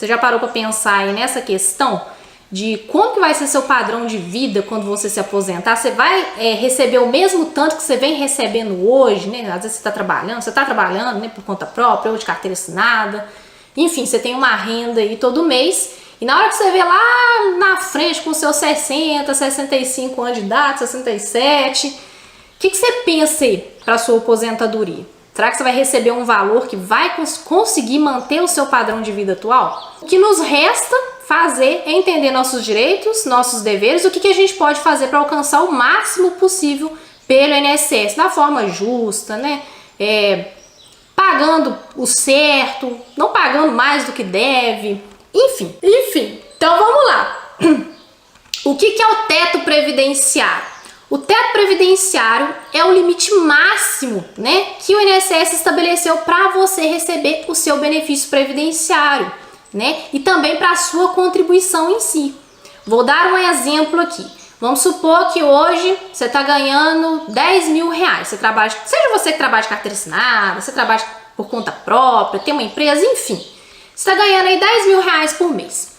Você já parou para pensar aí nessa questão de como que vai ser seu padrão de vida quando você se aposentar? Você vai receber o mesmo tanto que você vem recebendo hoje, né? Às vezes você está trabalhando, né, por conta própria ou de carteira assinada. Enfim, você tem uma renda aí todo mês. E na hora que você vê lá na frente com seus 60, 65 anos de idade, 67, o que você pensa aí para sua aposentadoria? Será que você vai receber um valor que vai conseguir manter o seu padrão de vida atual? O que nos resta fazer é entender nossos direitos, nossos deveres, o que a gente pode fazer para alcançar o máximo possível pelo INSS, da forma justa, né? Pagando o certo, não pagando mais do que deve, enfim. Então vamos lá. O que é o teto previdenciário? O teto previdenciário é o limite máximo, né, que o INSS estabeleceu para você receber o seu benefício previdenciário, né, e também para a sua contribuição em si. Vou dar um exemplo aqui. Vamos supor que hoje você está ganhando 10 mil reais. Você trabalha, seja você que trabalha de carteira assinada, você trabalha por conta própria, tem uma empresa, enfim. Você está ganhando aí 10 mil reais por mês.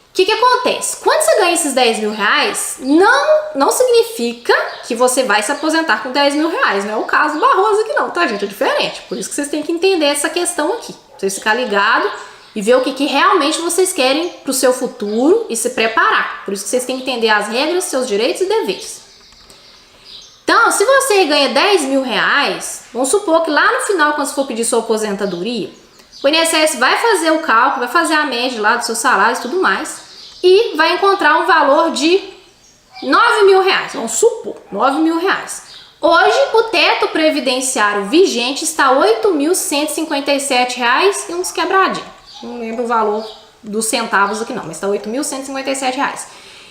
O que acontece? Quando você ganha esses 10 mil reais, não significa que você vai se aposentar com 10 mil reais. Não é o caso do Barroso aqui não, tá, gente? É diferente. Por isso que vocês têm que entender essa questão aqui. Vocês ficar ligados e ver o que realmente vocês querem para o seu futuro e se preparar. Por isso que vocês têm que entender as regras, seus direitos e deveres. Então, se você ganha 10 mil reais, vamos supor que lá no final, quando você for pedir sua aposentadoria, o INSS vai fazer o cálculo, vai fazer a média lá dos seus salários e tudo mais, e vai encontrar um valor de 9 mil reais, vamos supor, 9 mil reais. Hoje, o teto previdenciário vigente está R$ 8.157 e uns quebradinhos. Não lembro o valor dos centavos aqui não, mas está R$ 8.157.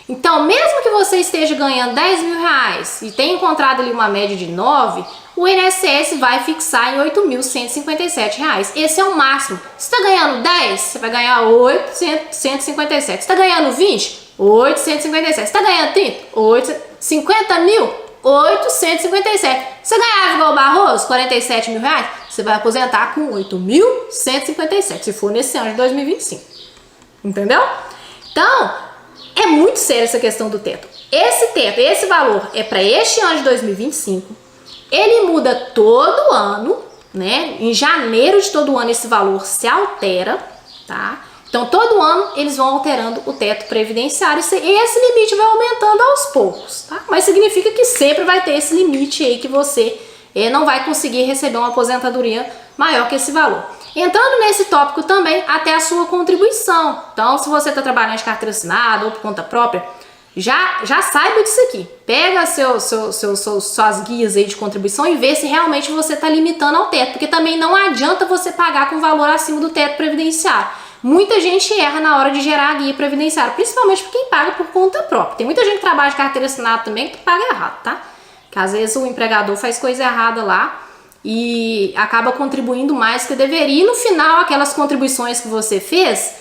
Então, mesmo que você esteja ganhando 10 mil reais e tenha encontrado ali uma média de 9, o INSS vai fixar em R$ 8.157. Esse é o máximo. Se está ganhando 10, você vai ganhar 857. Se está ganhando 20, 857. Se está ganhando 30, 50 mil, 857. Você ganhava igual o Barroso, 47 mil reais, você vai aposentar com 8.157, se for nesse ano de 2025. Entendeu? Então, é muito séria essa questão do teto. Esse valor é para este ano de 2025. Ele muda todo ano, né? Em janeiro de todo ano esse valor se altera, tá? Então todo ano eles vão alterando o teto previdenciário e esse limite vai aumentando aos poucos, tá? Mas significa que sempre vai ter esse limite aí que você não vai conseguir receber uma aposentadoria maior que esse valor. Entrando nesse tópico também, até a sua contribuição. Então, se você está trabalhando de carteira assinada ou por conta própria, já saiba disso aqui. Pega suas guias aí de contribuição e vê se realmente você está limitando ao teto, porque também não adianta você pagar com valor acima do teto previdenciário. Muita gente erra na hora de gerar a guia previdenciária, principalmente por quem paga por conta própria. Tem muita gente que trabalha de carteira assinada também que paga errado, tá? Que às vezes o empregador faz coisa errada lá e acaba contribuindo mais do que deveria. E no final, aquelas contribuições que você fez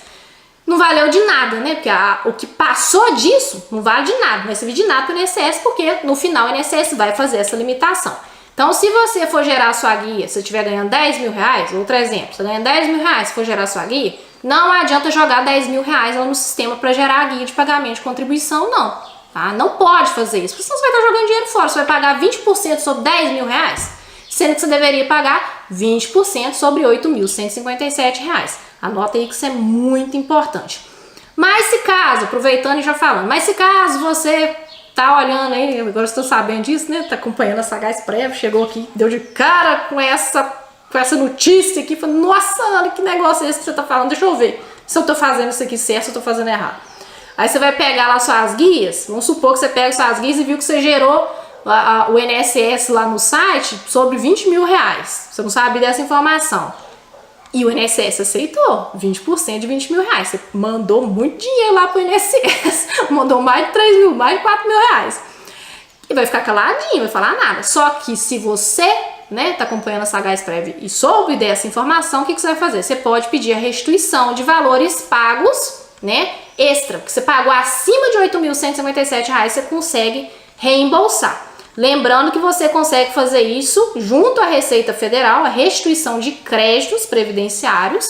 não valeu de nada, né? Porque o que passou disso não vale de nada, não vai servir de nada para o INSS, porque no final o INSS vai fazer essa limitação. Então, se você for gerar a sua guia, se você estiver ganhando 10 mil reais, outro exemplo, você ganha 10 mil reais, se for gerar a sua guia, não adianta jogar 10 mil reais lá no sistema para gerar a guia de pagamento de contribuição, não. Tá? Não pode fazer isso, porque senão você vai estar jogando dinheiro fora. Você vai pagar 20% sobre 10 mil reais, sendo que você deveria pagar 20% sobre R$ 8.157. Anota aí que isso é muito importante. Mas se caso, aproveitando e já falando, mas se caso você tá olhando aí, agora estou sabendo disso, né? Tá acompanhando a Sagaz Prévio, chegou aqui, deu de cara com essa notícia aqui, falando, nossa, olha que negócio é esse que você tá falando, deixa eu ver se eu tô fazendo isso aqui certo, se eu tô fazendo errado. Aí você vai pegar lá suas guias, vamos supor que você pega suas guias e viu que você gerou o INSS lá no site sobre 20 mil reais. Você não sabe dessa informação. E o INSS aceitou 20% de 20 mil reais. Você mandou muito dinheiro lá pro INSS. Mandou mais de 3 mil, mais de 4 mil reais. E vai ficar caladinho, vai falar nada. Só que se você, né, tá acompanhando a Sagaz Prévio e soube dessa informação, o que você vai fazer? Você pode pedir a restituição de valores pagos, né, extra. Que você pagou acima de R$ 8.157, você consegue reembolsar. Lembrando que você consegue fazer isso junto à Receita Federal, a restituição de créditos previdenciários.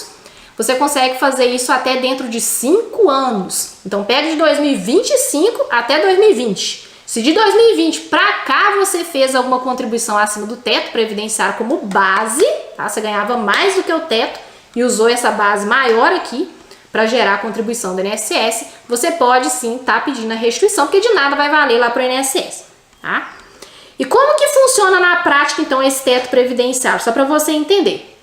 você consegue fazer isso até dentro de 5 anos. Então pega de 2025 até 2020. Se de 2020 para cá você fez alguma contribuição acima do teto previdenciário como base, tá? Você ganhava mais do que o teto e usou essa base maior aqui para gerar a contribuição do INSS, você pode sim estar pedindo a restituição, porque de nada vai valer lá para o INSS, tá? E como que funciona na prática então esse teto previdenciário? Só para você entender.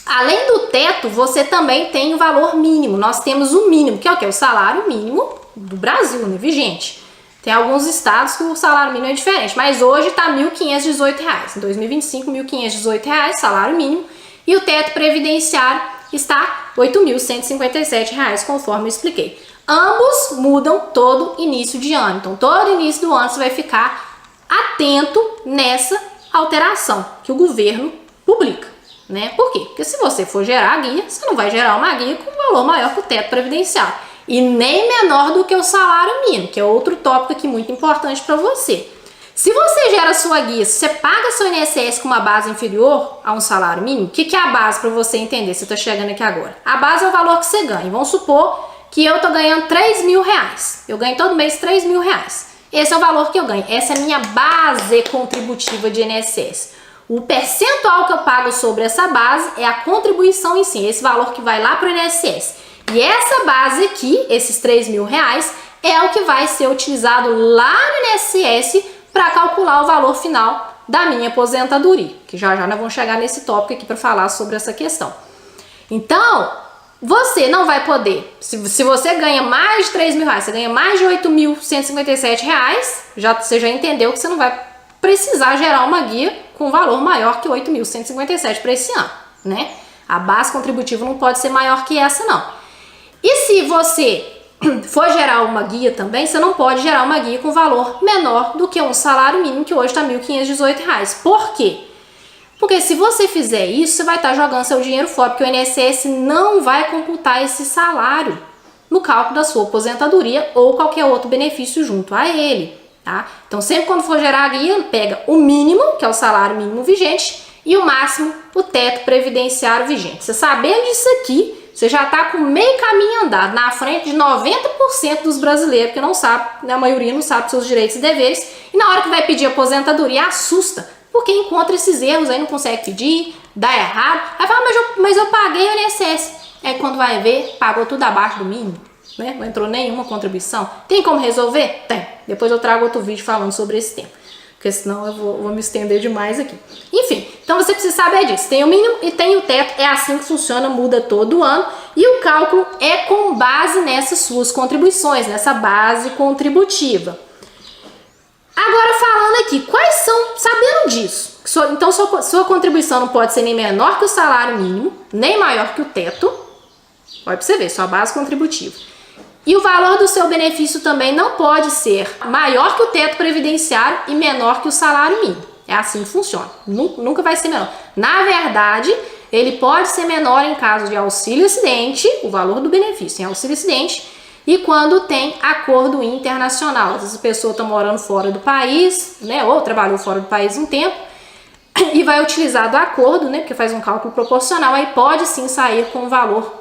Além do teto, você também tem o valor mínimo. Nós temos o mínimo, que é o quê? O salário mínimo do Brasil, né, vigente. Tem alguns estados que o salário mínimo é diferente, mas hoje está R$ 1.518. Em 2025, R$ 1.518, salário mínimo. E o teto previdenciário está R$ 8.157, conforme eu expliquei. Ambos mudam todo início de ano. Então, todo início do ano você vai ficar atento nessa alteração que o governo publica. Né? Por quê? Porque se você for gerar a guia, você não vai gerar uma guia com valor maior que o teto previdenciário e nem menor do que o salário mínimo, que é outro tópico aqui muito importante para você. Se você gera a sua guia, se você paga seu INSS com uma base inferior a um salário mínimo, o que é a base para você entender? Você está chegando aqui agora. A base é o valor que você ganha. Vamos supor que eu estou ganhando R$3.000. Eu ganho todo mês R$3.000. Esse é o valor que eu ganho. Essa é a minha base contributiva de INSS. O percentual que eu pago sobre essa base é a contribuição em si, esse valor que vai lá para o INSS. E essa base aqui, esses R$3.000, é o que vai ser utilizado lá no INSS para calcular o valor final da minha aposentadoria. Que já nós vamos chegar nesse tópico aqui para falar sobre essa questão. Então, você não vai poder, se você ganha mais de R$3.000, você ganha mais de R$8.157, você já entendeu que você não vai precisar gerar uma guia com valor maior que 8.157 para esse ano, né? A base contributiva não pode ser maior que essa, não. E se você for gerar uma guia também, você não pode gerar uma guia com valor menor do que um salário mínimo, que hoje está R$ 1.518. Por quê? Porque se você fizer isso, você vai estar jogando seu dinheiro fora, porque o INSS não vai computar esse salário no cálculo da sua aposentadoria ou qualquer outro benefício junto a ele. Tá? Então, sempre quando for gerar a guia, pega o mínimo, que é o salário mínimo vigente, e o máximo, o teto previdenciário vigente. Você sabendo disso aqui, você já está com meio caminho andado na frente de 90% dos brasileiros que não sabe, a maioria não sabe seus direitos e deveres, e na hora que vai pedir aposentadoria assusta, porque encontra esses erros aí, não consegue pedir, dá errado, aí fala, mas eu paguei o INSS. Aí quando vai ver, pagou tudo abaixo do mínimo. Né? Não entrou nenhuma contribuição. Tem como resolver? Tem. Depois eu trago outro vídeo falando sobre esse tema, porque senão eu vou me estender demais aqui. Enfim, então você precisa saber disso. Tem o mínimo e tem o teto. É assim que funciona, muda todo ano. E o cálculo é com base nessas suas contribuições, nessa base contributiva. Agora falando aqui, quais são, sabendo disso, então sua contribuição não pode ser nem menor que o salário mínimo, nem maior que o teto. Olha pra você ver, sua base contributiva. E o valor do seu benefício também não pode ser maior que o teto previdenciário e menor que o salário mínimo. É assim que funciona. Nunca vai ser menor. Na verdade, ele pode ser menor em caso de auxílio-acidente, o valor do benefício em auxílio-acidente, e quando tem acordo internacional. Às vezes a pessoa está morando fora do país, né, ou trabalhou fora do país um tempo, e vai utilizar do acordo, né, porque faz um cálculo proporcional, aí pode sim sair com um valor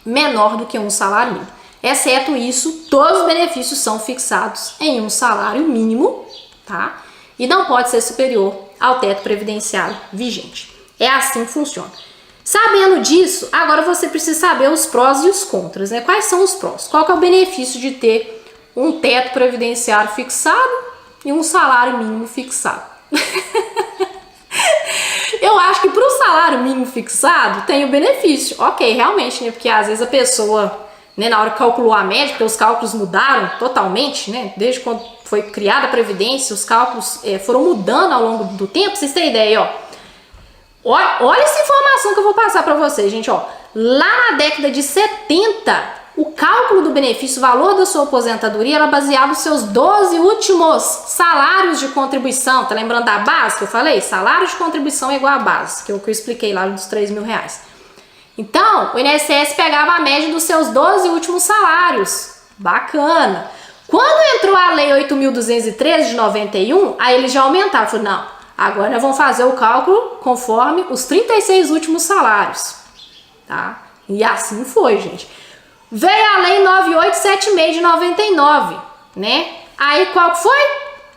menor do que um salário mínimo. Exceto isso, todos os benefícios são fixados em um salário mínimo, tá? E não pode ser superior ao teto previdenciário vigente. É assim que funciona. Sabendo disso, agora você precisa saber os prós e os contras, né? Quais são os prós? Qual que é o benefício de ter um teto previdenciário fixado e um salário mínimo fixado? Eu acho que para o salário mínimo fixado tem o benefício. Ok, realmente, né? Porque às vezes a pessoa, né, na hora que calculou a média, porque os cálculos mudaram totalmente, né? Desde quando foi criada a Previdência, os cálculos foram mudando ao longo do tempo. Vocês têm ideia, ó. Olha essa informação que eu vou passar para vocês, gente, ó. Lá na década de 70, o cálculo do benefício, o valor da sua aposentadoria, era baseado nos seus 12 últimos salários de contribuição. Tá lembrando da base que eu falei? Salário de contribuição é igual a base, que eu expliquei lá dos R$3.000. Então, o INSS pegava a média dos seus 12 últimos salários. Bacana. Quando entrou a Lei 8.213 de 91, aí eles já aumentaram. Falaram, não, agora nós vamos fazer o cálculo conforme os 36 últimos salários. Tá? E assim foi, gente. Veio a lei 9876 de 99, né? Aí qual que foi?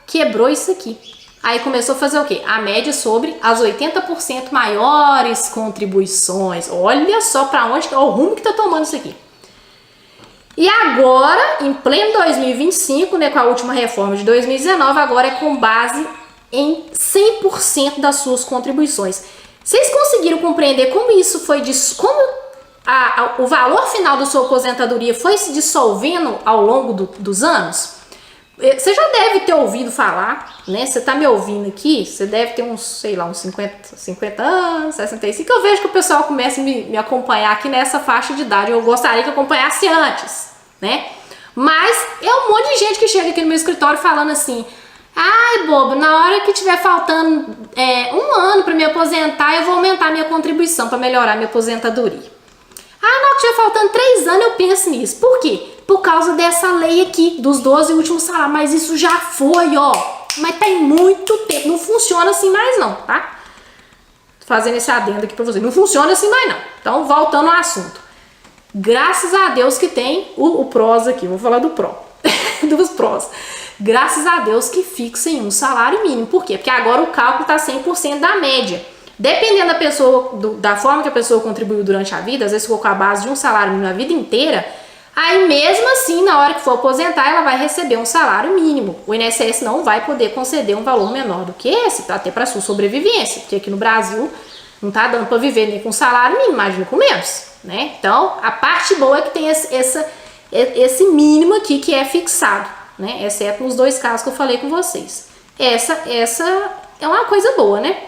Quebrou isso aqui. Aí começou a fazer o quê? A média sobre as 80% maiores contribuições. Olha só para onde, ó, o rumo que tá tomando isso aqui. E agora, em pleno 2025, né, com a última reforma de 2019, agora é com base em 100% das suas contribuições. Vocês conseguiram compreender como isso foi, como o valor final da sua aposentadoria foi se dissolvendo ao longo dos anos? Você já deve ter ouvido falar, né? Você tá me ouvindo aqui, você deve ter uns, sei lá, uns 50 anos, 65. Eu vejo que o pessoal começa a me acompanhar aqui nessa faixa de idade. Eu gostaria que acompanhasse antes, né? Mas é um monte de gente que chega aqui no meu escritório falando assim: ai, bobo, na hora que tiver faltando um ano para me aposentar, eu vou aumentar minha contribuição para melhorar minha aposentadoria. Ah, na hora que tiver faltando 3 anos, eu penso nisso. Por quê? Por causa dessa lei aqui, dos 12 últimos salários. Mas isso já foi, ó. Mas tem muito tempo. Não funciona assim mais não, tá? Tô fazendo esse adendo aqui pra vocês. Não funciona assim mais não. Então, voltando ao assunto. Graças a Deus que tem o PROS aqui. Vou falar do PRO. Dos PROS. Graças a Deus que fixa em um salário mínimo. Por quê? Porque agora o cálculo tá 100% da média. Dependendo da pessoa, da forma que a pessoa contribuiu durante a vida, às vezes ficou com a base de um salário mínimo a vida inteira, aí mesmo assim, na hora que for aposentar, ela vai receber um salário mínimo. O INSS não vai poder conceder um valor menor do que esse, até para sua sobrevivência, porque aqui no Brasil não tá dando para viver nem com salário mínimo, imagina com menos, né? Então, a parte boa é que tem esse mínimo aqui que é fixado, né? Exceto nos 2 casos que eu falei com vocês. Essa é uma coisa boa, né?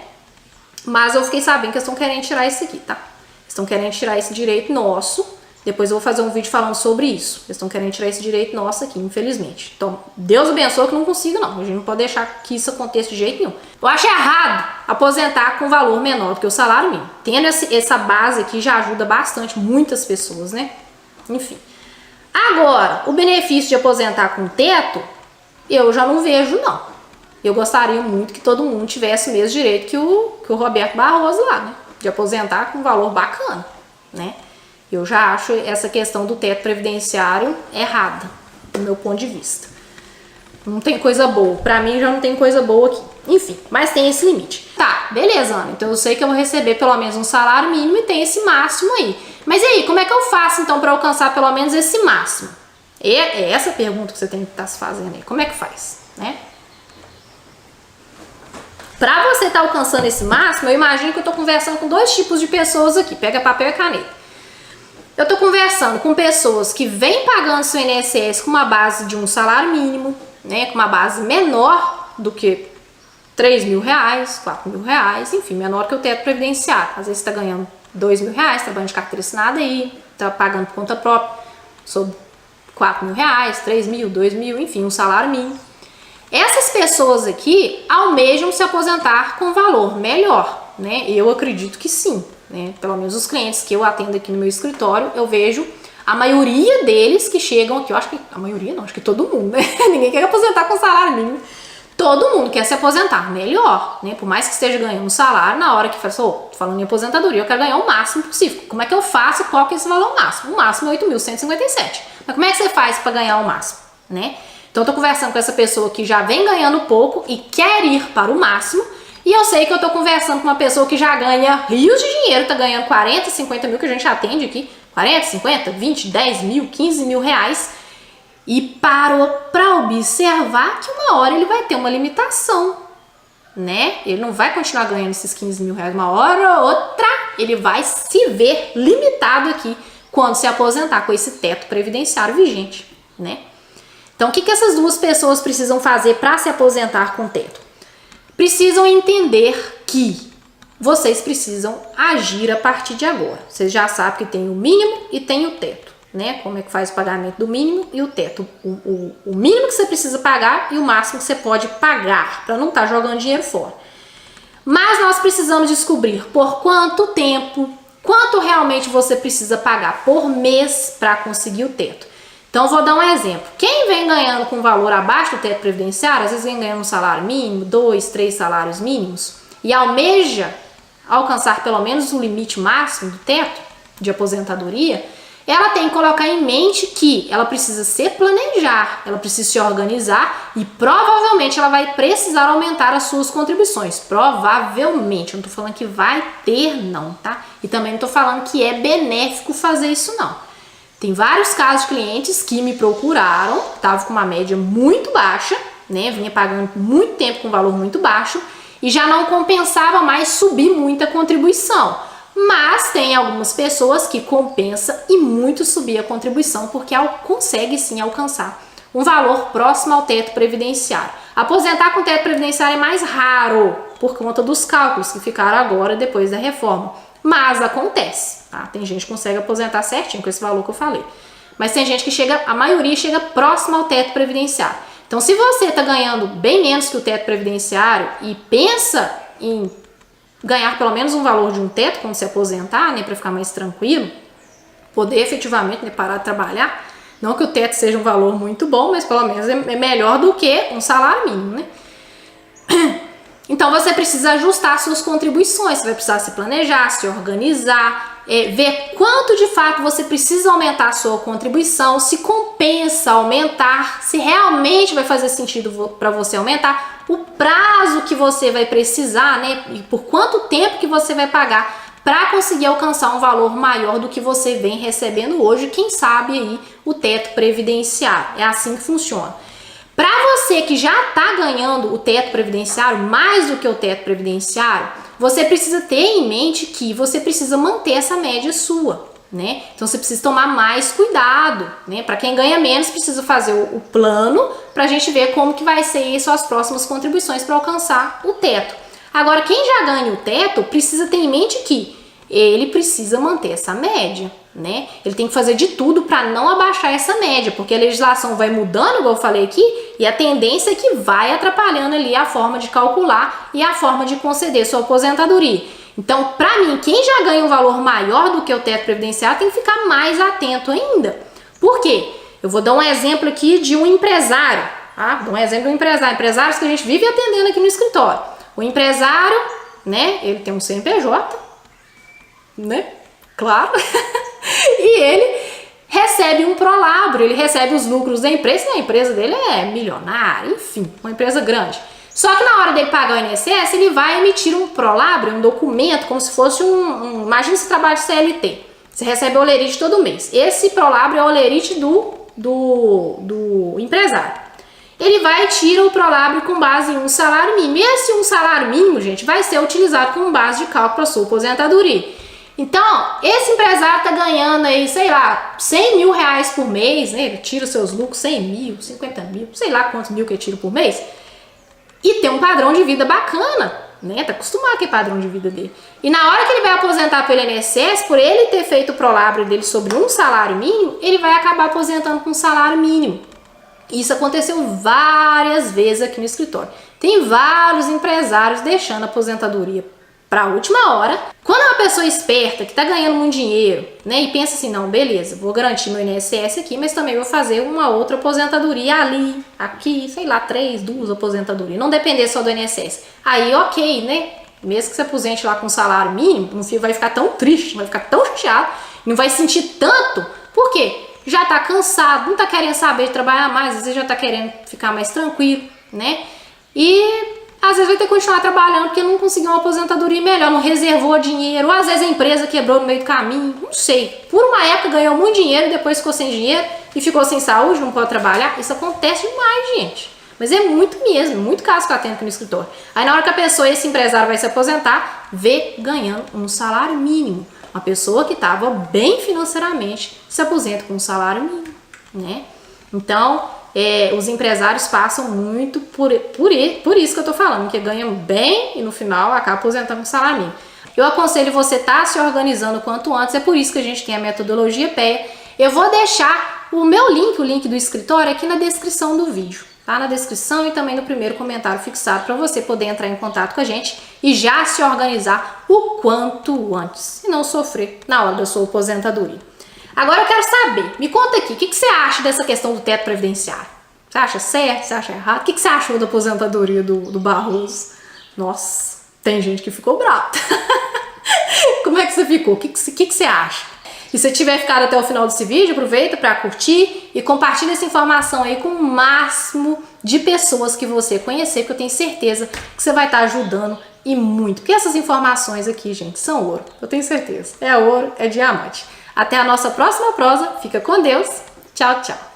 Mas eu fiquei sabendo que eles estão querendo tirar isso aqui, tá? Eles estão querendo tirar esse direito nosso. Depois eu vou fazer um vídeo falando sobre isso. Eles estão querendo tirar esse direito nosso aqui, infelizmente. Então, Deus abençoe que não consiga, não. A gente não pode deixar que isso aconteça de jeito nenhum. Eu acho errado aposentar com valor menor do que o salário mínimo. Tendo essa base aqui já ajuda bastante muitas pessoas, né? Enfim. Agora, o benefício de aposentar com teto, eu já não vejo, não. Eu gostaria muito que todo mundo tivesse o mesmo direito que o Roberto Barroso lá, né? De aposentar com um valor bacana, né? Eu já acho essa questão do teto previdenciário errada, do meu ponto de vista. Não tem coisa boa. Pra mim já não tem coisa boa aqui. Enfim, mas tem esse limite. Tá, beleza, Ana. Então eu sei que eu vou receber pelo menos um salário mínimo e tem esse máximo aí. Mas e aí, como é que eu faço então pra alcançar pelo menos esse máximo? É essa a pergunta que você tem que estar se fazendo aí. Como é que faz, né? Para você estar alcançando esse máximo, eu imagino que eu estou conversando com 2 tipos de pessoas aqui. Pega papel e caneta. Eu estou conversando com pessoas que vêm pagando seu INSS com uma base de um salário mínimo, né, com uma base menor do que R$3.000, R$4.000, enfim, menor que o teto previdenciário. Às vezes você está ganhando R$2.000, trabalhando de carteira assinada aí, está pagando por conta própria sobre R$4.000, R$3.000, R$2.000, enfim, um salário mínimo. Essas pessoas aqui almejam se aposentar com valor melhor, né? Eu acredito que sim, né? Pelo menos os clientes que eu atendo aqui no meu escritório, eu vejo a maioria deles que chegam aqui, eu acho que a maioria não, acho que todo mundo, né? Ninguém quer aposentar com salário mínimo. Todo mundo quer se aposentar melhor, né? Por mais que esteja ganhando um salário, na hora que fala assim, tô falando em aposentadoria, eu quero ganhar o máximo possível. Como é que eu faço? Qual que é esse valor máximo? O máximo é 8.157. Mas como é que você faz para ganhar o máximo, né? Então eu tô conversando com essa pessoa que já vem ganhando pouco e quer ir para o máximo. E eu sei que eu tô conversando com uma pessoa que já ganha rios de dinheiro, tá ganhando 40, 50 mil, que a gente atende aqui. 40, 50, 20, 10 mil, 15 mil reais. E parou para observar que uma hora ele vai ter uma limitação, né? Ele não vai continuar ganhando esses 15 mil reais uma hora ou outra. Ele vai se ver limitado aqui quando se aposentar com esse teto previdenciário vigente, né? Então, o que essas 2 pessoas precisam fazer para se aposentar com teto? Precisam entender que vocês precisam agir a partir de agora. Vocês já sabem que tem o mínimo e tem o teto, né? Como é que faz o pagamento do mínimo e o teto. O mínimo que você precisa pagar e o máximo que você pode pagar, para não estar jogando dinheiro fora. Mas nós precisamos descobrir por quanto tempo, quanto realmente você precisa pagar por mês para conseguir o teto. Então, vou dar um exemplo. Quem vem ganhando com valor abaixo do teto previdenciário, às vezes vem ganhando um salário mínimo, 2, 3 salários mínimos, e almeja alcançar pelo menos o limite máximo do teto, de aposentadoria, ela tem que colocar em mente que ela precisa se planejar, ela precisa se organizar e provavelmente ela vai precisar aumentar as suas contribuições. Provavelmente, eu não tô falando que vai ter não, tá? E também não tô falando que é benéfico fazer isso não. Tem vários casos de clientes que me procuraram, tava com uma média muito baixa, né? Vinha pagando muito tempo com valor muito baixo e já não compensava mais subir muita contribuição. Mas tem algumas pessoas que compensa e muito subir a contribuição porque consegue sim alcançar um valor próximo ao teto previdenciário. Aposentar com teto previdenciário é mais raro por conta dos cálculos que ficaram agora depois da reforma. Mas acontece, tá? Tem gente que consegue aposentar certinho com esse valor que eu falei. Mas tem gente que a maioria chega próximo ao teto previdenciário. Então se você está ganhando bem menos que o teto previdenciário e pensa em ganhar pelo menos um valor de um teto quando se aposentar, né, para ficar mais tranquilo, poder efetivamente, né, parar de trabalhar, não que o teto seja um valor muito bom, mas pelo menos é melhor do que um salário mínimo, né? Então você precisa ajustar suas contribuições, você vai precisar se planejar, se organizar, ver quanto de fato você precisa aumentar a sua contribuição, se compensa aumentar, se realmente vai fazer sentido para você aumentar, o prazo que você vai precisar, né, e por quanto tempo que você vai pagar para conseguir alcançar um valor maior do que você vem recebendo hoje, quem sabe aí o teto previdenciário. É assim que funciona. Para você que já está ganhando o teto previdenciário, mais do que o teto previdenciário, você precisa ter em mente que você precisa manter essa média sua, né? Então você precisa tomar mais cuidado, né? Para quem ganha menos, precisa fazer o plano para a gente ver como que vai ser isso as próximas contribuições para alcançar o teto. Agora, quem já ganha o teto, precisa ter em mente que ele precisa manter essa média, né? Ele tem que fazer de tudo para não abaixar essa média, porque a legislação vai mudando, igual eu falei aqui, e a tendência é que vai atrapalhando ali a forma de calcular e a forma de conceder sua aposentadoria. Então, para mim, quem já ganha um valor maior do que o teto previdenciário tem que ficar mais atento ainda. Por quê? Eu vou dar um exemplo aqui de um empresário, tá? Vou dar um exemplo de um empresário, empresários que a gente vive atendendo aqui no escritório. O empresário, né, ele tem um CNPJ, né? Claro. E ele recebe um prolabro, ele recebe os lucros da empresa, e a empresa dele é milionária, enfim, uma empresa grande. Só que na hora dele pagar o INSS, ele vai emitir um prolabro, um documento, como se fosse imagina se trabalha de CLT. Você recebe o olerite todo mês. Esse prolabro é o olerite do empresário. Ele vai e tira o prolabro com base em um salário mínimo. E esse um salário mínimo, gente, vai ser utilizado como base de cálculo para sua aposentadoria. Então, esse empresário está ganhando aí, sei lá, 100 mil reais por mês, né? Ele tira os seus lucros, 100 mil, 50 mil, sei lá quantos mil que ele tira por mês. E tem um padrão de vida bacana, né? Tá acostumado com o padrão de vida dele. E na hora que ele vai aposentar pelo INSS, por ele ter feito o prolabro dele sobre um salário mínimo, ele vai acabar aposentando com um salário mínimo. Isso aconteceu várias vezes aqui no escritório. Tem vários empresários deixando a aposentadoria para a última hora. Quando é uma pessoa esperta que está ganhando muito dinheiro, né, e pensa assim, não, beleza, vou garantir meu INSS aqui, mas também vou fazer uma outra aposentadoria ali, aqui, sei lá, 2 aposentadorias, não depender só do INSS. Aí, ok, né? Mesmo que você aposente lá com salário mínimo, não vai ficar tão triste, vai ficar tão chateado, não vai sentir tanto. Por quê? Já tá cansado, não tá querendo saber de trabalhar mais, às vezes já tá querendo ficar mais tranquilo, né? E às vezes vai ter que continuar trabalhando porque não conseguiu uma aposentadoria melhor, não reservou dinheiro, ou às vezes a empresa quebrou no meio do caminho, não sei. Por uma época ganhou muito dinheiro, depois ficou sem dinheiro e ficou sem saúde, não pode trabalhar. Isso acontece demais, gente. Mas é muito mesmo, muito caso que eu atendo aqui no escritório. Aí na hora que a pessoa, esse empresário vai se aposentar, vê ganhando um salário mínimo. Uma pessoa que estava bem financeiramente se aposenta com um salário mínimo, né? Então, os empresários passam muito por isso que eu tô falando, que ganham bem e no final acaba aposentando com salário mínimo. Eu aconselho você estar se organizando o quanto antes, é por isso que a gente tem a metodologia PEA. Eu vou deixar o meu link, o link do escritório, aqui na descrição do vídeo. Tá na descrição e também no primeiro comentário fixado para você poder entrar em contato com a gente e já se organizar o quanto antes e não sofrer na hora da sua aposentadoria. Agora eu quero saber, me conta aqui, o que você acha dessa questão do teto previdenciário? Você acha certo? Você acha errado? O que você achou da aposentadoria do Barroso? Nossa, tem gente que ficou brava. Como é que você ficou? O que você acha? E se tiver ficado até o final desse vídeo, aproveita para curtir e compartilha essa informação aí com o máximo de pessoas que você conhecer, porque eu tenho certeza que você vai estar ajudando e muito. Porque essas informações aqui, gente, são ouro. Eu tenho certeza. É ouro, é diamante. Até a nossa próxima prosa. Fica com Deus. Tchau, tchau.